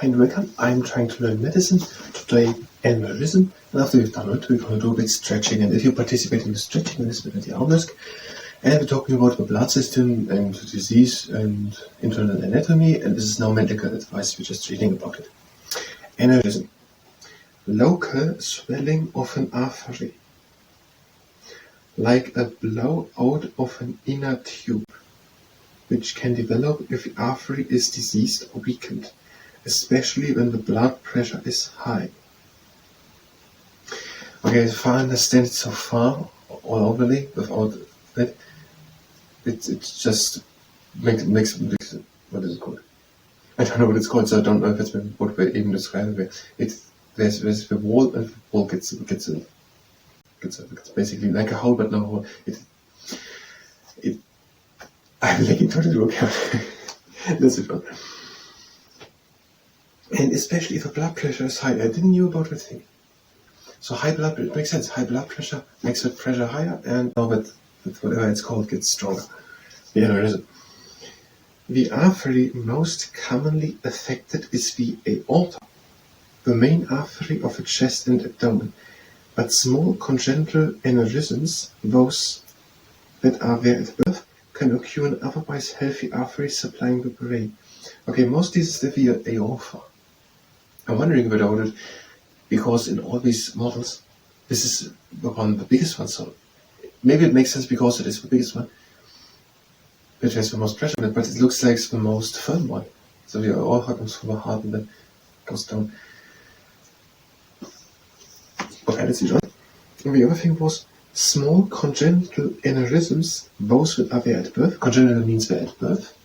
Hi and welcome. I'm trying to learn medicine, today aneurysm, and after we've done it, we're going to do a bit stretching, and if you participate in the stretching, this is the Aneurysm, and we're talking about the blood system and disease and internal anatomy, and this is now medical advice, we're just reading about it. Aneurysm. Local swelling of an artery, like a blowout of an inner tube, which can develop if the artery is diseased or weakened, especially when the blood pressure is high. Okay, if I understand it so far, all overly, without that, it just makes what is it called? I don't know what it's called, so I don't know if it's what we're even describing. There's the wall, and the wall gets basically like a hole, but no hole. I'm looking to the look out. That's it one. And especially if the blood pressure is high. I didn't know about that thing. So high blood pressure, it makes sense. High blood pressure makes the pressure higher, and now that whatever it's called gets stronger. The aneurysm. The artery most commonly affected is the aorta, the main artery of the chest and abdomen. But small congenital aneurysms, those that are there at birth, can occur in otherwise healthy arteries supplying the brain. Okay, most this is the aorta. I'm wondering about it because in all these models, this is one of the biggest ones. So maybe it makes sense because it is the biggest one. It has the most pressure on it, but it looks like the most firm one. So the aorta comes from the heart and then goes down. Okay, let's see. And the other thing was small congenital aneurysms, those that are there at birth. Congenital means they're at birth.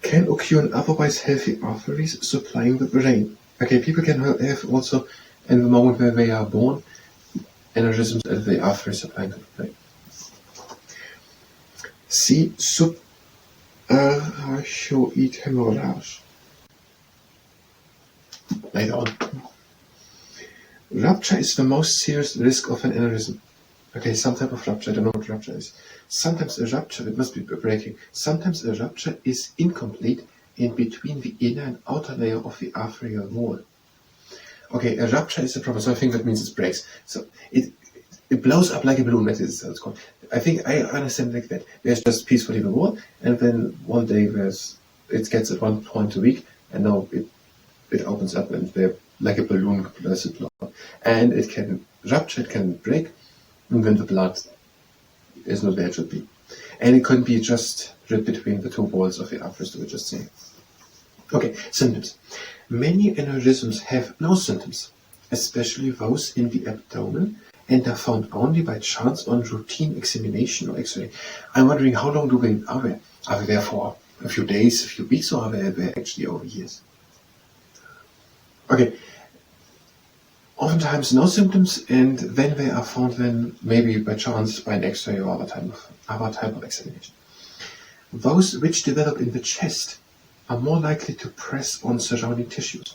Can occur in otherwise healthy arteries supplying the brain. Okay, people can have also, in the moment where they are born, aneurysms at the arteries supplying the brain. See subarachnoid hemorrhage. Later on. Rupture is the most serious risk of an aneurysm. Okay, some type of rupture, I don't know what rupture is. Sometimes a rupture, it must be breaking. Sometimes a rupture is incomplete in between the inner and outer layer of the arterial wall. Okay, a rupture is a problem, so I think that means it breaks. So it blows up like a balloon, that is how it's called. I think I understand like that. There's just peacefully the wall, and then one day it gets at one point a week, and now it opens up and there like a balloon does it blow. And it can rupture, it can break, and when the blood is not where it should be. And it could be just ripped between the two walls of the arteries that we just saying. Okay, symptoms. Many aneurysms have no symptoms, especially those in the abdomen, and are found only by chance on routine examination or X-ray. I'm wondering how long are they? Are they there for a few days, a few weeks, or are they there actually over years? Okay. Oftentimes no symptoms, and then they are found then maybe by chance by an X-ray or other type of examination. Those which develop in the chest are more likely to press on surrounding tissues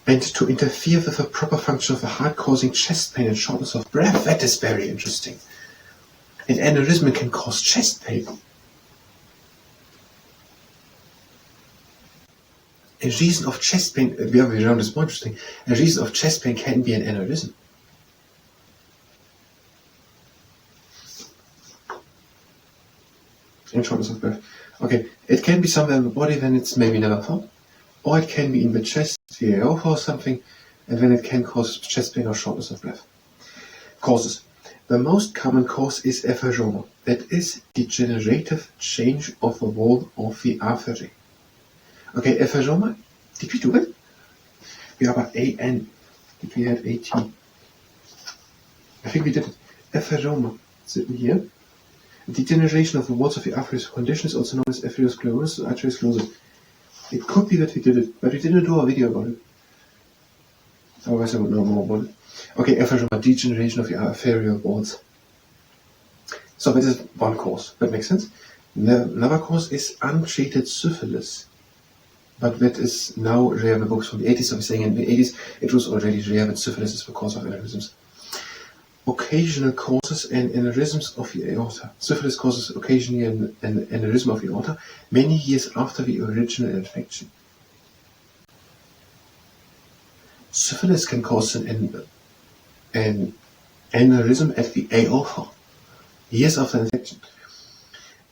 and to interfere with the proper function of the heart, causing chest pain and shortness of breath. That is very interesting. An aneurysm can cause chest pain. A reason of chest pain, the other way around is more interesting. A reason of chest pain can be an aneurysm. And shortness of breath. Okay, it can be somewhere in the body, then it's maybe never found. Or it can be in the chest, the aorta or something, and then it can cause chest pain or shortness of breath. Causes. The most common cause is ephedroma, that is degenerative change of the wall of the artery. Okay, ephedroma, did we do it? We have A-N. Did we add A-T? I think we did it. Ephedroma, sitting here. Degeneration of the walls of the arteries condition is also known as atherosclerosis or arteriosclerosis. It could be that we did it, but we didn't do a video about it. Otherwise I would know more about it. Okay, ephedroma, degeneration of the arterial walls. So that is one cause. That makes sense. Another cause is untreated syphilis. But that is now rare in the books from the 80s. So we're saying in the 80s it was already rare that syphilis is the cause of aneurysms. occasional causes and aneurysms of the aorta. Syphilis causes occasionally an aneurysm of the aorta many years after the original infection. Syphilis can cause an aneurysm at the aorta years after infection.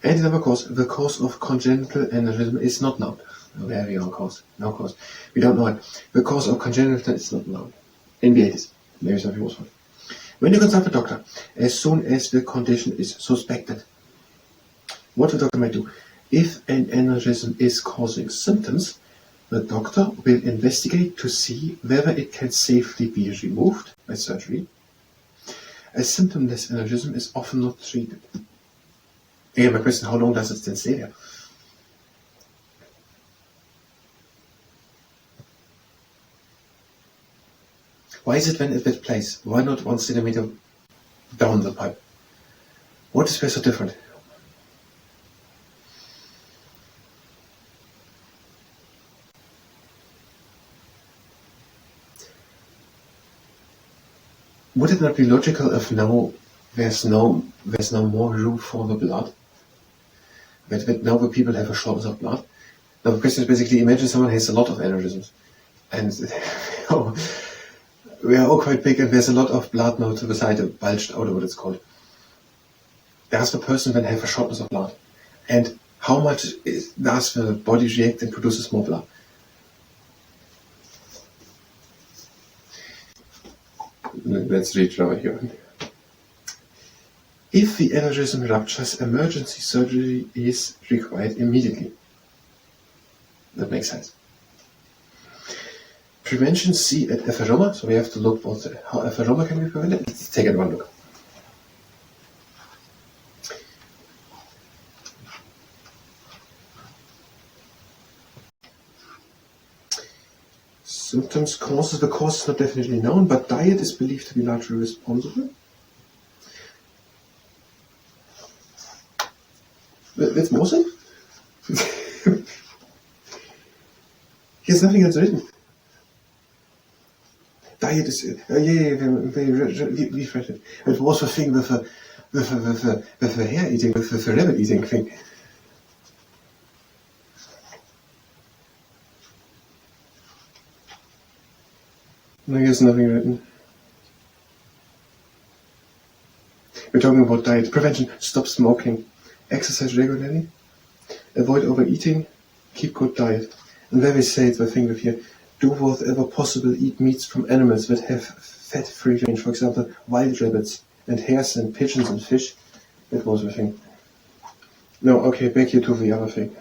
And another cause, the cause of congenital aneurysm is not known. Very no cause. We don't know it. The cause of congenital is not known. In the 80s. Maybe something was wrong. When you consult a doctor, as soon as the condition is suspected, what the doctor might do? If an aneurysm is causing symptoms, the doctor will investigate to see whether it can safely be removed by surgery. A symptomless aneurysm is often not treated. Again, my question, how long does it then stay there? Why is it when it takes place? Why not 1 centimeter down the pipe? What is so different? Would it not be logical if now there's no more room for the blood? That now the people have a shortness of blood? Now the question is basically, imagine someone has a lot of aneurysms, and we are all quite big, and there's a lot of blood now to the side, bulged out, or what it's called. Does the person then have a shortness of blood? And how much does the body react and produces more blood? Let's read over here. If the aneurysm ruptures, emergency surgery is required immediately. That makes sense. Prevention C at apheroma. So we have to look how apheroma can be prevented. Let's take one look. Symptoms, causes. The cause is not definitely known, but diet is believed to be largely responsible. Let's more say. Here's nothing else written. Diet is refresh it. It was the thing with the hare eating, with the rabbit eating thing. No, here's nothing written. We're talking about diet. Prevention, stop smoking, exercise regularly, avoid overeating, keep good diet. And there we say the thing with here, do whatever possible, eat meats from animals that have fat-free range, for example, wild rabbits and hares and pigeons and fish. That was the thing. No, okay, back here to the other thing.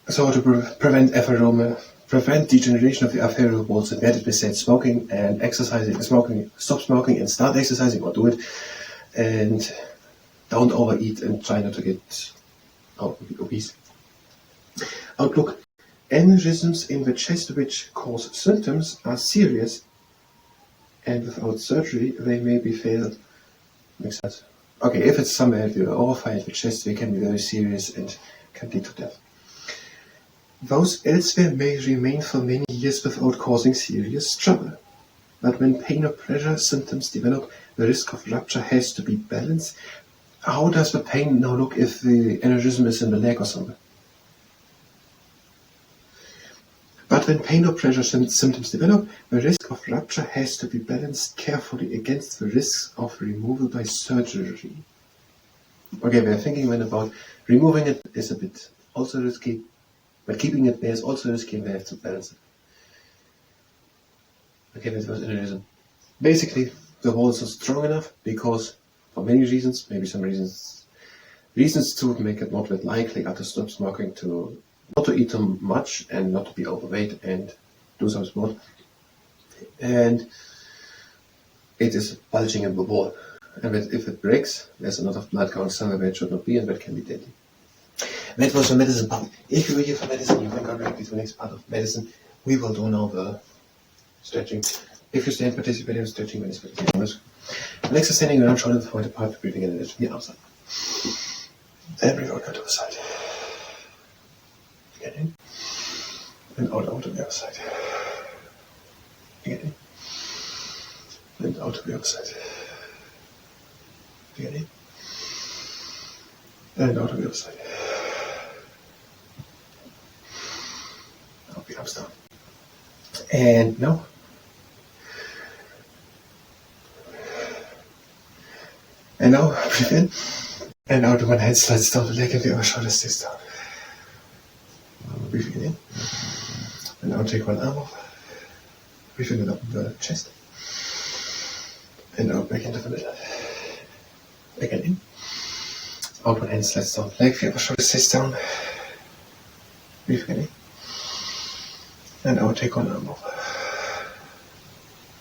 So to prevent apheroma, prevent degeneration of the arterial walls, and that we said smoking and exercising, stop smoking and start exercising or do it, and don't overeat and try not to get obese. Outlook. Aneurysms in the chest which cause symptoms are serious, and without surgery they may be failed. Makes sense. Okay, if it's somewhere at the overfire at the chest, they can be very serious and can lead to death. Those elsewhere may remain for many years without causing serious trouble. But when pain or pressure symptoms develop, the risk of rupture has to be balanced. How does the pain now look if the aneurysm is in the leg or something? But when pain or pressure symptoms develop, the risk of rupture has to be balanced carefully against the risks of removal by surgery. Okay, we're thinking then about removing it is a bit also risky, but keeping it there is also risky, and we have to balance it. Okay, that was aneurysm. Basically, the walls are strong enough because, for many reasons, maybe some reasons to make it not that likely to stop smoking, to not to eat too much and not to be overweight and do some sport. And it is bulging in the wall. And if it breaks, there's a lot of blood going somewhere where it should not be, and that can be deadly. That was the medicine part. If you were here for medicine, you can go directly to the next part of medicine. We will do now the stretching. If you stand, participate in stretching, then it's very dangerous. Legs are standing around, shoulder point apart, breathing in and out to the outside. Then breathe out to the side. Again in. And out to the other side. Again in. And out to the other side. Again in. And out to the other side. Out the arms down. And now. And now, breathe in. And out, one hand slides down the leg and the other shoulder stays down. Breathing in. And now take one arm off. Breathing it up in the chest. And out back into the middle. Again in. Out, one hand slides down the leg, the other shoulder stays down. Breathing in. And out, take one arm off.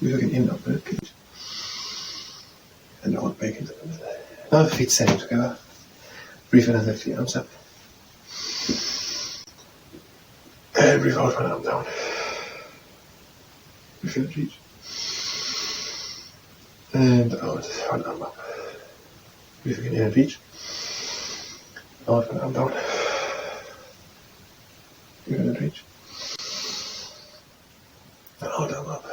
Breathing in, up the cage. And out back into the middle. Now the feet standing together. Breathe in and lift the arms up. And breathe out, one arm down. Breathe in and reach. And out, one arm up. Breathe in and reach. Out, one arm down. Breathe in and reach. And out, arm up.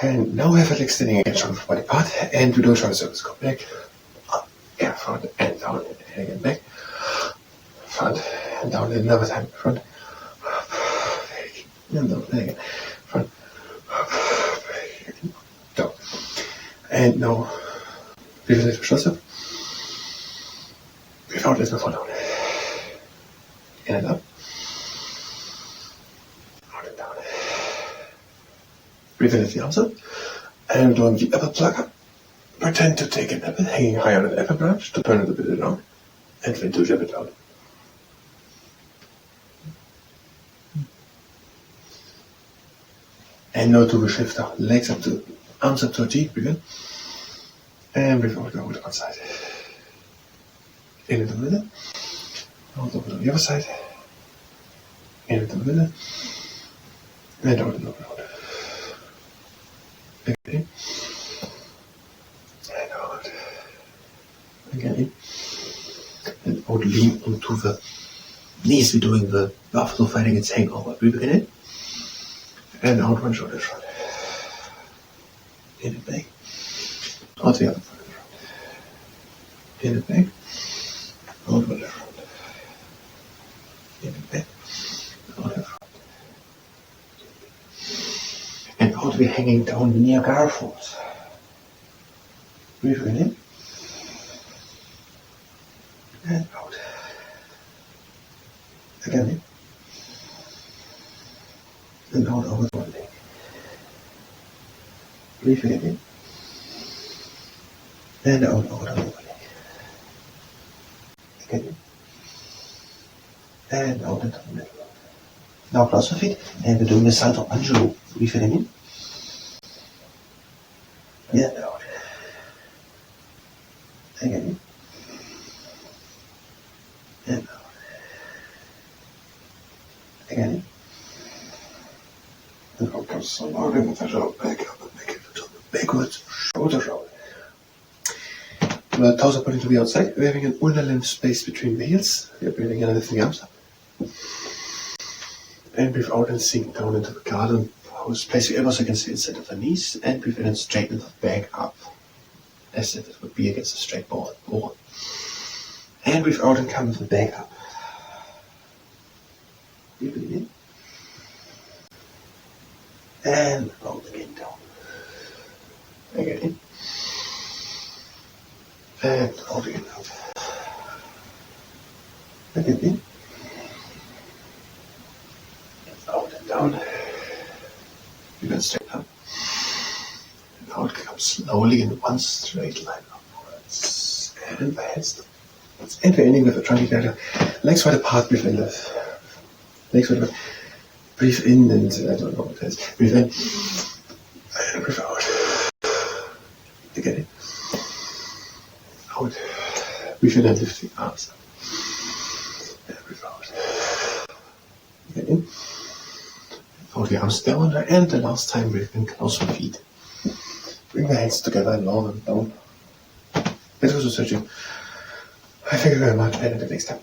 And now we have a leg standing again, shoulder from body part, and we do shoulder circles. Go back, up, yeah, front, and down, and again back, front, and down, and another time, front, and down, and again, front, down. And now, breathe in, lift the shoulders up, breathe out, lift the fall down, in and up, out and down. Breathe in, lift the arms up, and on the upper plug up, pretend to take an apple hanging high on an apple branch to turn it a bit around, and then to jab it out. And now do a shifter, legs up to, arms up to a G, breathe in, and breathe out over to one side. In into the middle, out over to the other side, in into the middle, and out and over. Again, and out, again in, and out, lean onto the knees. We're doing the buffalo fighting its hangover. Breathe in, and out, one shoulder front, in and back, out the other front, in and back, out one front, in and back, out the front. And out we're hanging down the Niagara Falls. Breathe in. And out. Again in. And out over one leg. Breathe in. And out over the other leg. Again in. And out into the middle. Now cross the feet, and we're doing the Salto Angelo. Breathe in. And out. Again in. And out. Again in. And out comes some more with the shoulder back up and back into the backwards shoulder roll. The toes are pointing to the outside. We're having an ulnar length space between the heels. We're breathing in and lifting the arms up. And breathe out and sink down into the garden pose. Place your elbows against the inside of the knees, and breathe in and straighten the back up, as if it would be against a straight board. And breathe out and come the back up. Breathe in. And out again down. Again in. And out again out. Again in. Out and down. You can straight up. And out comes slowly in one straight line upwards. And the heads down. And we're ending with a triangle. Legs wide apart, breathe in. Legs wide apart. Breathe in and I don't know what it is. Breathe in. And breathe out. Again in. Out. Breathe in and lift the arms up. And breathe out. Again in. Hold the arms down, and the last time breathe in, close the feet. Bring the hands together and long and down. That was the stretching. Thank you very much, and until next time.